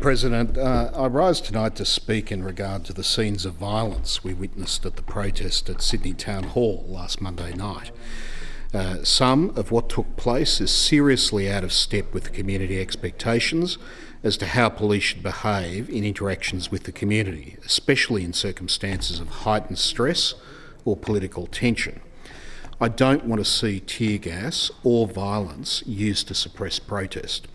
President, I rise tonight to speak in regard to the scenes of violence we witnessed at the protest at Sydney Town Hall last Monday night. Some of what took place is seriously out of step with the community expectations as to how police should behave in interactions with the community, especially in circumstances of heightened stress or political tension. I don't want to see tear gas or violence used to suppress protest.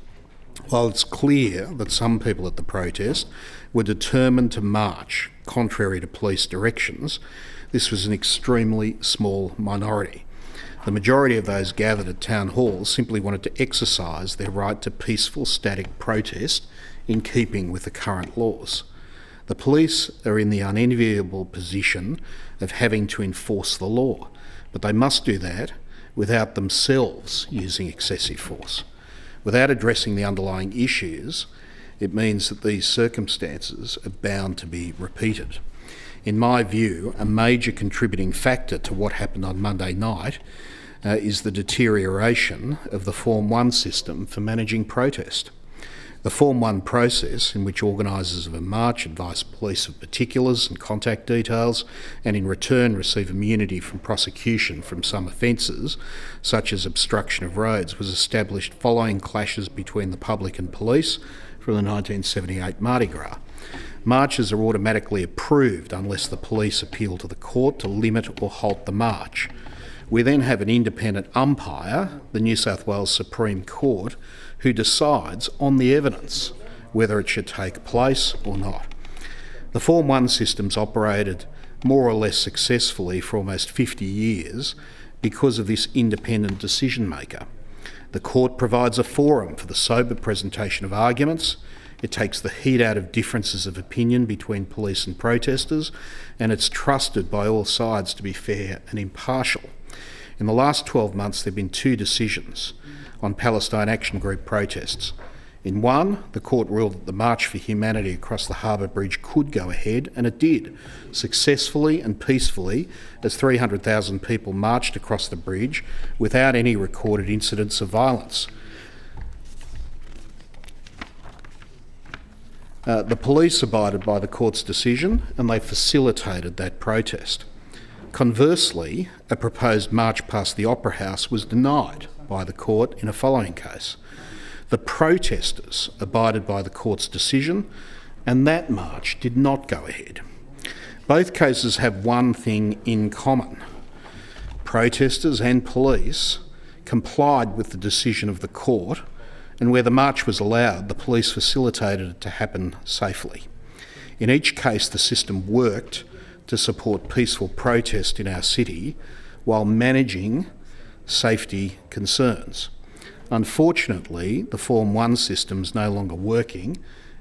While it's clear that some people at the protest were determined to march contrary to police directions, this was an extremely small minority. The majority of those gathered at Town Hall simply wanted to exercise their right to peaceful, static protest in keeping with the current laws. The police are in the unenviable position of having to enforce the law, but they must do that without themselves using excessive force. Without addressing the underlying issues, it means that these circumstances are bound to be repeated. In my view, a major contributing factor to what happened on Monday night is the deterioration of the Form 1 system for managing protest. The Form 1 process, in which organisers of a march advise police of particulars and contact details, and in return receive immunity from prosecution from some offences, such as obstruction of roads, was established following clashes between the public and police from the 1978 Mardi Gras. Marches are automatically approved unless the police appeal to the court to limit or halt the march. We then have an independent umpire, the New South Wales Supreme Court, who decides on the evidence whether it should take place or not. The Form 1 system's operated more or less successfully for almost 50 years because of this independent decision maker. The court provides a forum for the sober presentation of arguments. It takes the heat out of differences of opinion between police and protesters, and it's trusted by all sides to be fair and impartial. In the last 12 months, there have been two decisions on Palestine Action Group protests. In one, the court ruled that the March for Humanity across the Harbour Bridge could go ahead, and it did, successfully and peacefully, as 300,000 people marched across the bridge without any recorded incidents of violence. The police abided by the court's decision, and they facilitated that protest. Conversely, a proposed march past the Opera House was denied by the court in a following case. The protesters abided by the court's decision, and that march did not go ahead. Both cases have one thing in common. Protesters and police complied with the decision of the court, and where the march was allowed, the police facilitated it to happen safely. In each case, the system worked to support peaceful protest in our city while managing safety concerns. Unfortunately, the Form 1 system is no longer working,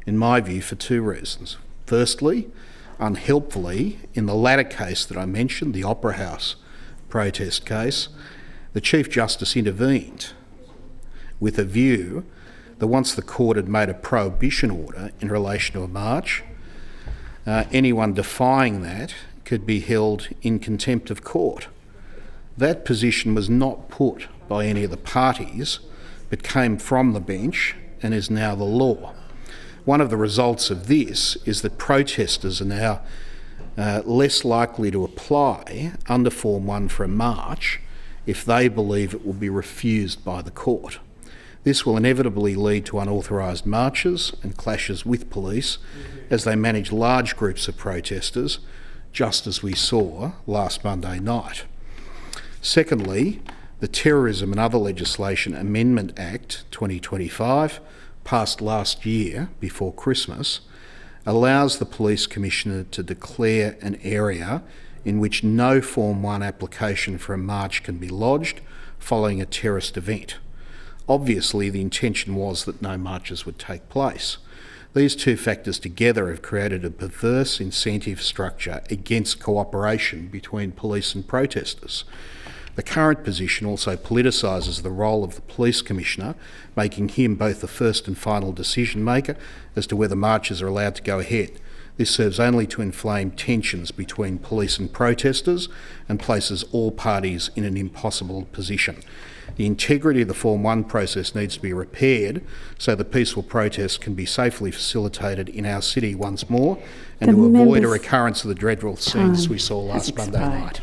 in my view, for two reasons. Firstly, unhelpfully, in the latter case that I mentioned, the Opera House protest case, the Chief Justice intervened with a view that once the court had made a prohibition order in relation to a march, anyone defying that could be held in contempt of court. That position was not put by any of the parties, but came from the bench and is now the law. One of the results of this is that protesters are now less likely to apply under Form 1 for a march if they believe it will be refused by the court. This will inevitably lead to unauthorised marches and clashes with police as they manage large groups of protesters, just as we saw last Monday night. Secondly, the Terrorism and Other Legislation Amendment Act 2025, passed last year before Christmas, allows the Police Commissioner to declare an area in which no Form 1 application for a march can be lodged following a terrorist event. Obviously, the intention was that no marches would take place. These two factors together have created a perverse incentive structure against cooperation between police and protesters. The current position also politicises the role of the Police Commissioner, making him both the first and final decision maker as to whether marches are allowed to go ahead. This serves only to inflame tensions between police and protesters and places all parties in an impossible position. The integrity of the Form 1 process needs to be repaired so the peaceful protests can be safely facilitated in our city once more and to avoid a recurrence of the dreadful scenes we saw last Monday night.